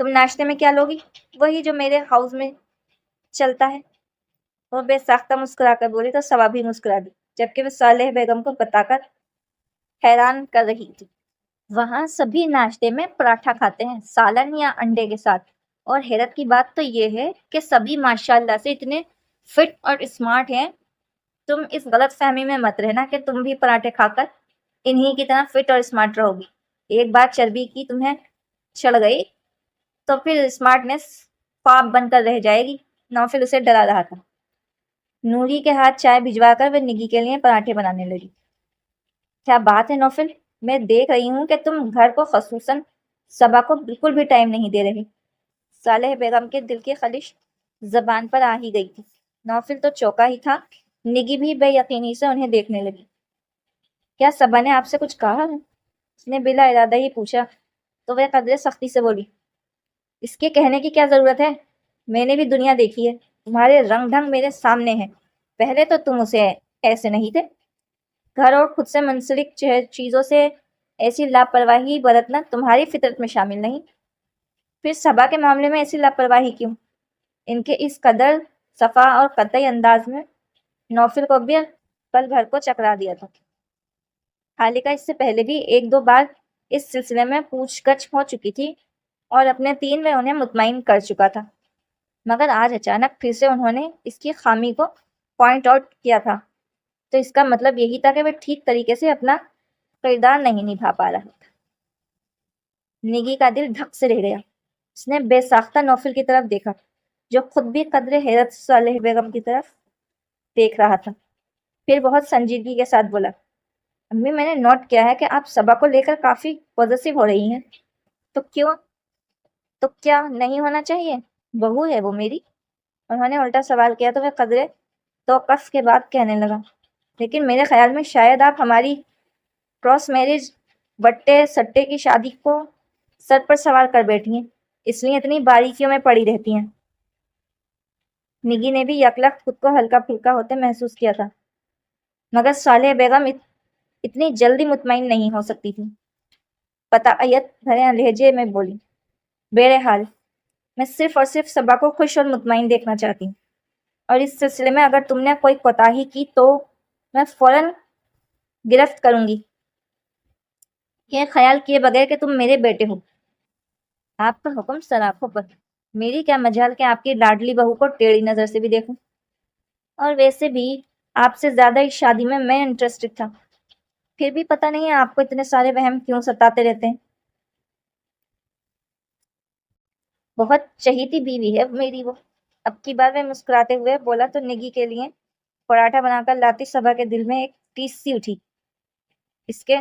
تم ناشتے میں کیا لوگی؟ وہی جو میرے ہاؤس میں چلتا ہے۔ وہ بے ساختہ مسکرا کر بولی تو صبا بھی مسکرا دی، جبکہ وہ صالح بیگم کو بتا کر حیران کر رہی تھی۔ وہاں سبھی ناشتے میں پراٹھا کھاتے ہیں، سالن یا انڈے کے ساتھ، اور حیرت کی بات تو یہ ہے کہ سبھی ماشاءاللہ سے اتنے فٹ اور اسمارٹ ہیں۔ تم اس غلط فہمی میں مت رہنا کہ تم بھی پراٹھے کھا کر انہی کی طرح فٹ اور اسمارٹ رہو گی۔ ایک بار چربی کی تمہیں چڑھ گئی تو پھر اسمارٹنیس خواب بن کر رہ جائے گی۔ نوفل اسے ڈرا رہا تھا۔ نوری کے ہاتھ چائے بھجوا کر وہ نگی کے لیے پراٹھے بنانے لگی۔ کیا بات ہے نوفل، میں دیکھ رہی ہوں کہ تم گھر کو خصوصاً صبا کو بالکل بھی ٹائم نہیں دے رہے۔ صالح بیگم کے دل کی خلش زبان پر آ ہی گئی تھی۔ نوفل تو چوکا ہی تھا، نگی بھی بے یقینی سے انہیں دیکھنے لگی۔ کیا صبا نے آپ سے کچھ کہا ہے؟ اس نے بلا ارادہ ہی پوچھا تو وہ قدرے سختی سے بولی، اس کے کہنے کی کیا ضرورت ہے؟ میں نے بھی دنیا دیکھی ہے، تمہارے رنگ ڈھنگ میرے سامنے ہیں۔ پہلے تو تم اسے ایسے نہیں تھے۔ گھر اور خود سے منسلک چیزوں سے ایسی لاپرواہی برتنا تمہاری فطرت میں شامل نہیں۔ پھر صبا کے معاملے میں ایسی لاپرواہی کیوں؟ ان کے اس قدر صفا اور قطعی انداز میں نوفل کو بھی پل بھر کو چکرا دیا تھا۔ حالکہ اس سے پہلے بھی ایک دو بار اس سلسلے میں پوچھ گچھ ہو چکی تھی اور اپنے تین میں انہیں مطمئن کر چکا تھا، مگر آج اچانک پھر سے انہوں نے اس کی خامی کو پوائنٹ آؤٹ کیا تھا، تو اس کا مطلب یہی تھا کہ وہ ٹھیک طریقے سے اپنا کردار نہیں نبھا پا رہا تھا۔ نگی کا دل دھک سے رہ گیا۔ اس نے بے ساختہ نوفل کی طرف دیکھا، جو خود بھی قدرے حیرت صالح بیگم کی طرف دیکھ رہا تھا۔ پھر بہت سنجیدگی کے ساتھ بولا، امی میں نے نوٹ کیا ہے کہ آپ صبا کو لے کر کافی پوزیسو ہو رہی ہیں۔ تو کیوں؟ تو کیا نہیں ہونا چاہیے؟ بہو ہے وہ میری۔ انہوں نے الٹا سوال کیا تو وہ قدرے توقف کے بعد کہنے لگا، لیکن میرے خیال میں شاید آپ ہماری کراس میرج بٹے سٹے کی شادی کو سر پر سوار کر بیٹھی ہیں، اس لیے اتنی باریکیوں میں پڑی رہتی ہیں۔ نگی نے بھی یکلخت خود کو ہلکا پھلکا ہوتے محسوس کیا تھا، مگر صالح بیگم اتنی جلدی مطمئن نہیں ہو سکتی تھی۔ قطعیت بھرے لہجے میں بولی، بہرحال میں صرف اور صرف صبا کو خوش اور مطمئن دیکھنا چاہتی ہوں، اور اس سلسلے میں اگر تم نے کوئی کوتاہی کی تو میں فوراً گرفت کروں گی، یہ خیال کیے بغیر کہ تم میرے بیٹے ہو۔ آپ کا حکم سراخوں پر۔ میری کیا مجال کہ آپ کی لاڈلی بہو کو ٹیڑھی نظر سے بھی دیکھوں، اور ویسے بھی آپ سے زیادہ اس شادی میں انٹرسٹڈ تھا۔ پھر بھی پتہ نہیں ہے آپ کو اتنے سارے وہم کیوں ستاتے رہتے ہیں۔ بہت چہیتی بیوی ہے میری وہ۔ اب کی بار میں مسکراتے ہوئے بولا تو نگی کے لیے پراٹھا بنا کر لاتی صبا کے دل میں ایک ٹیس سی اٹھی۔ اس کے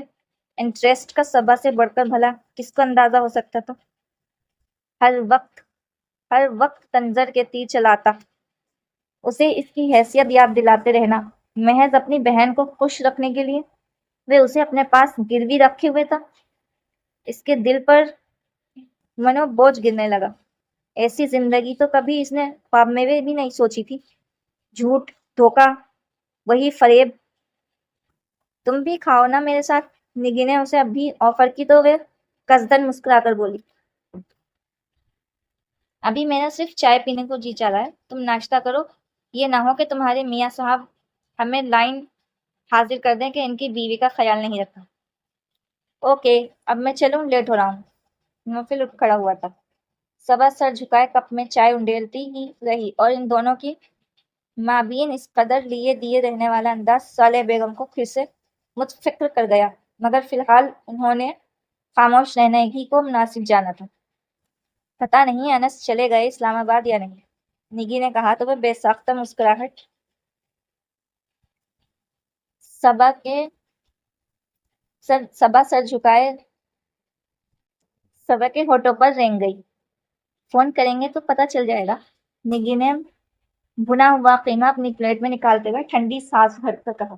انٹرسٹ کا صبا سے بڑھ کر بھلا کس کو اندازہ ہو سکتا تھا؟ ہر وقت تنظر کے تیر چلاتا، اسے اس کی حیثیت یاد دلاتے رہنا محض اپنی بہن کو خوش رکھنے کے لیے وہ اسے اپنے پاس گروی رکھے ہوئے تھا۔ اس کے دل پر منو بوجھ گرنے لگا۔ ایسی زندگی تو کبھی اس نے خواب میں بھی نہیں سوچی تھی۔ جھوٹ، دھوکہ، وہی فریب۔ تم بھی کھاؤ نا میرے ساتھ، نگی نے اسے ابھی آفر کی تو وہ قصدن مسکرا کر بولی، ابھی میرا صرف چائے پینے کو جی چاہ رہا ہے، تم ناشتہ کرو، یہ نہ ہو کہ تمہارے میاں صاحب ہمیں لائن حاضر کر دیں کہ ان کی بیوی کا خیال نہیں رکھا۔ اوکے، اب میں چلوں، لیٹ ہو رہا ہوں۔ نوفل اٹھ کھڑا ہوا تھا۔ صبا سر جھکائے کپ میں چائے انڈیلتی ہی رہی اور ان دونوں کی مابین اس قدر لیے دیے رہنے والا انداز صالح بیگم کو پھر سے متفکر کر گیا، مگر فی الحال انہوں نے خاموش رہنے ہی کو مناسب جانا تھا۔ پتہ نہیں انس چلے گئے اسلام آباد یا نہیں، نگی نے کہا تو وہ بے ساختہ مسکراہٹ صبا سر جھکائے صبا کے ہونٹوں پر رینگ گئی۔ فون کریں گے تو پتہ چل جائے گا، نگی نے بنا ہوا قیمہ اپنی پلیٹ میں نکالتے ہوئے ٹھنڈی سانس بھر کر کہا۔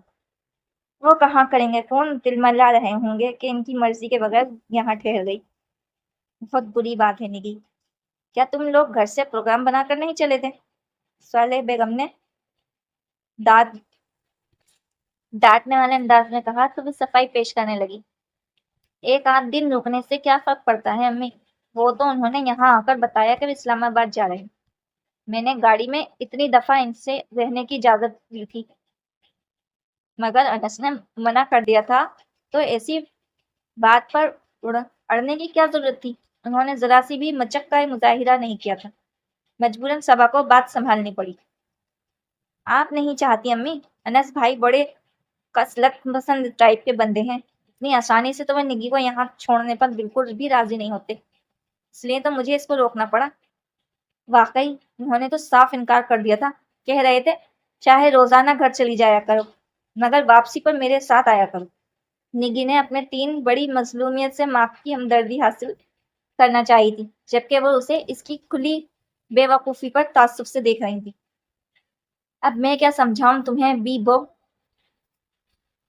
وہ کہاں کریں گے فون، دل ملا رہے ہوں گے کہ ان کی مرضی کے بغیر یہاں ٹھہر گئی۔ بہت بری بات ہے نگی، کیا تم لوگ گھر سے پروگرام بنا کر نہیں چلے تھے؟ صالح بیگم نے ڈانٹنے والے انداز میں کہا تو وہ صفائی پیش کرنے لگی۔ ایک آدھ دن رکنے سے کیا فرق پڑتا ہے امی، وہ تو انہوں نے یہاں آ کر بتایا کہ وہ اسلام آباد جا رہے ہیں۔ میں نے گاڑی میں اتنی دفعہ ان سے رہنے کی اجازت لی تھی مگر انس نے منع کر دیا تھا، تو ایسی بات پر اڑنے کی کیا ضرورت تھی؟ انہوں نے ذرا سی بھی مچک کا مظاہرہ نہیں کیا تھا۔ مجبوراً صبا کو بات سنبھالنی پڑی۔ آپ نہیں چاہتی امی، انس بھائی بڑے کسلت پسند ٹائپ کے بندے ہیں، اتنی آسانی سے تو وہ نگی کو یہاں چھوڑنے پر بالکل بھی راضی نہیں ہوتے، اس لیے تو مجھے اس کو روکنا پڑا۔ واقعی انہوں نے تو صاف انکار کر دیا تھا، کہہ رہے تھے چاہے روزانہ گھر چلی جایا کرو مگر واپسی پر میرے ساتھ آیا کرو۔ نگی نے اپنے تین بڑی مظلومیت سے ماں کی ہمدردی حاصل کرنا چاہی تھی، جبکہ وہ اسے اس کی کھلی بے وقوفی پر تعصب سے دیکھ رہی تھی۔ اب میں کیا سمجھاؤں تمہیں بی بو،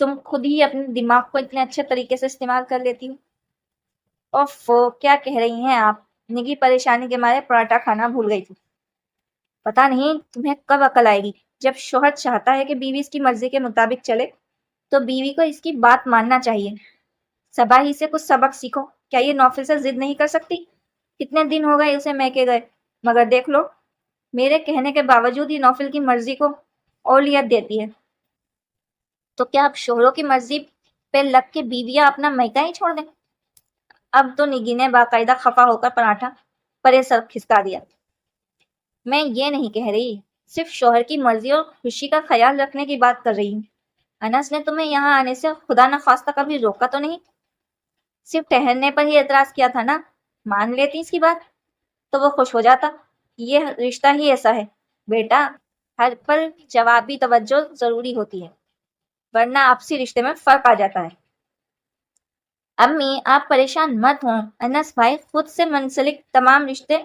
تم خود ہی اپنے دماغ کو اتنے اچھے طریقے سے استعمال کر لیتی ہو۔ اوفو، کیا کہہ رہی ہیں آپ؟ نگی پریشانی کے مارے پراٹھا کھانا بھول گئی تھی۔ پتا نہیں تمہیں کب عقل آئے گی، جب شوہر چاہتا ہے کہ بیوی اس کی مرضی کے مطابق چلے تو بیوی کو اس کی بات ماننا چاہیے۔ صبا ہی سے کچھ سبق سیکھو، کیا یہ نوفل سے ضد نہیں کر سکتی؟ کتنے دن ہو گئے اسے میکے گئے مگر دیکھ لو، میرے کہنے کے باوجود ہی نوفل کی مرضی کو اولویت دیتی ہے۔ تو کیا اب شوہروں کی مرضی پہ لگ کے بیویاں اپنا میکہ ہی چھوڑ دیں؟ اب تو نگی نے باقاعدہ خفا ہو کر پراٹھا پرے سر کھسکا دیا۔ میں یہ نہیں کہہ رہی، صرف شوہر کی مرضی اور خوشی کا خیال رکھنے کی بات کر رہی ہوں۔ انس نے تمہیں یہاں آنے سے خدا نخواستہ کبھی روکا تو نہیں؟ صرف ٹہرنے پر ہی اعتراض کیا تھا نا، مان لیتی اس کی بات تو وہ خوش ہو جاتا۔ یہ رشتہ ہی ایسا ہے بیٹا، ہر پل جوابی توجہ ضروری ہوتی ہے ورنہ آپسی رشتے میں فرق آ جاتا ہے۔ امی آپ پریشان مت ہوں، انس بھائی خود سے منسلک تمام رشتے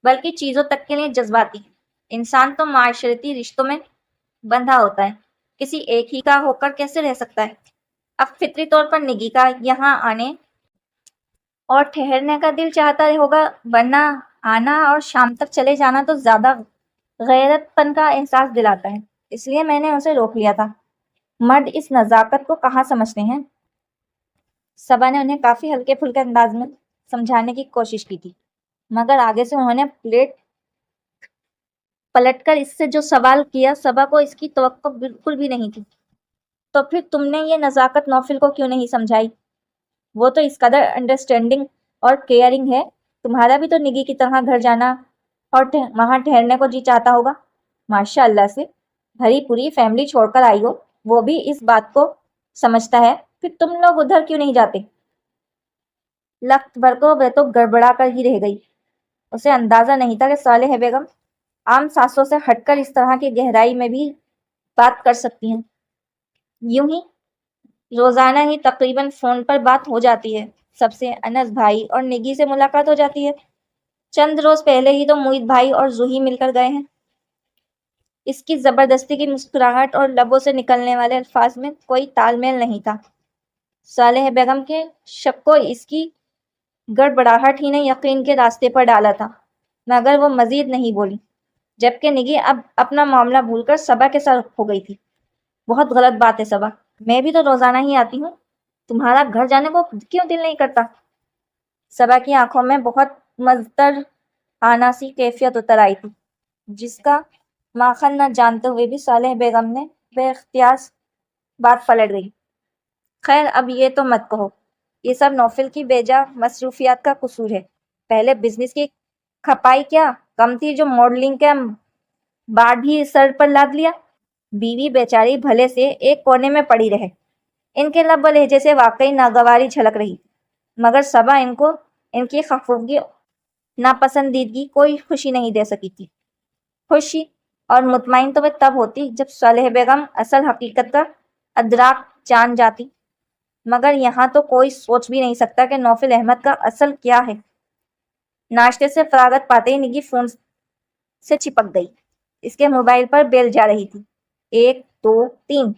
بلکہ چیزوں تک کے لیے جذباتی ہیں۔ انسان تو معاشرتی رشتوں میں بندھا ہوتا ہے، کسی ایک ہی کا ہو کر کیسے رہ سکتا ہے؟ اب فطری طور پر نگی کا یہاں آنے اور ٹھہرنے کا دل چاہتا ہوگا، ورنہ آنا اور شام تک چلے جانا تو زیادہ غیرت پن کا احساس دلاتا ہے، اس لیے میں نے اسے روک لیا تھا۔ مرد اس نزاکت کو کہاں سمجھتے ہیں؟ صبا نے انہیں کافی ہلکے پھلکے انداز میں سمجھانے کی کوشش کی تھی مگر آگے سے انہوں نے پلٹ کر اس سے جو سوال کیا صبا کو اس کی توقع بالکل بھی نہیں تھی۔ تو پھر تم نے یہ نزاکت نوفل کو کیوں نہیں سمجھائی؟ وہ تو اس قدر انڈرسٹینڈنگ اور کیئرنگ ہے، تمہارا بھی تو نگی کی طرح گھر جانا اور وہاں ٹھہرنے کو جی چاہتا ہوگا۔ ماشاء اللہ سے بھری پوری فیملی چھوڑ کر آئی ہو، وہ بھی اس بات کو سمجھتا ہے، پھر تم لوگ ادھر کیوں نہیں جاتے؟ لخت بھر کو وہ تو گڑبڑا کر ہی رہ گئی، اسے اندازہ نہیں تھا کہ صالح بیگم عام سانسوں سے ہٹ کر اس طرح کی گہرائی میں بھی بات کر سکتی ہیں۔ یوں ہی روزانہ ہی تقریباً فون پر بات ہو جاتی ہے سب سے، انس بھائی اور نگی سے ملاقات ہو جاتی ہے۔ چند روز پہلے ہی تو موید بھائی اور زوہی مل کر گئے ہیں۔ اس کی زبردستی کی مسکراہٹ اور لبوں سے نکلنے والے الفاظ میں کوئی تال میل نہیں تھا۔ صالح بیگم کے شک کو اس کی گڑبڑاہٹ ہی نے یقین کے راستے پر ڈالا تھا مگر وہ مزید نہیں بولی، جبکہ نگی اب اپنا معاملہ بھول کر صبا کے ساتھ ہو گئی تھی۔ بہت غلط بات ہے صبا، میں بھی تو روزانہ ہی آتی ہوں، تمہارا گھر جانے کو کیوں دل نہیں کرتا؟ صبا کی آنکھوں میں بہت مزدر آناسی کیفیت اتر آئی تھی جس کا ماخن نہ جانتے ہوئے بھی صالح بیگم نے بے اختیار بات پلٹ گئی۔ خیر اب یہ تو مت کہو، یہ سب نوفل کی بیجا مصروفیات کا قصور ہے۔ پہلے بزنس کی کھپائی کیا کم تھی جو ماڈلنگ کا بار بھی سر پر لاد لیا۔ بیوی بیچاری بھلے سے ایک کونے میں پڑی رہے۔ ان کے لب و لہجے سے واقعی ناگواری جھلک رہی مگر صبا ان کو ان کی خفگی ناپسندیدگی کوئی خوشی نہیں دے سکی تھی۔ خوشی اور مطمئن تو وہ تب ہوتی جب صالح بیگم اصل حقیقت کا ادراک جان جاتی مگر یہاں تو کوئی سوچ بھی نہیں سکتا کہ نوفل احمد کا اصل کیا ہے۔ ناشتے سے فراغت پاتے ہی نگی فون سے چپک گئی، اس کے موبائل پر بیل جا رہی تھی، 1 2 3۔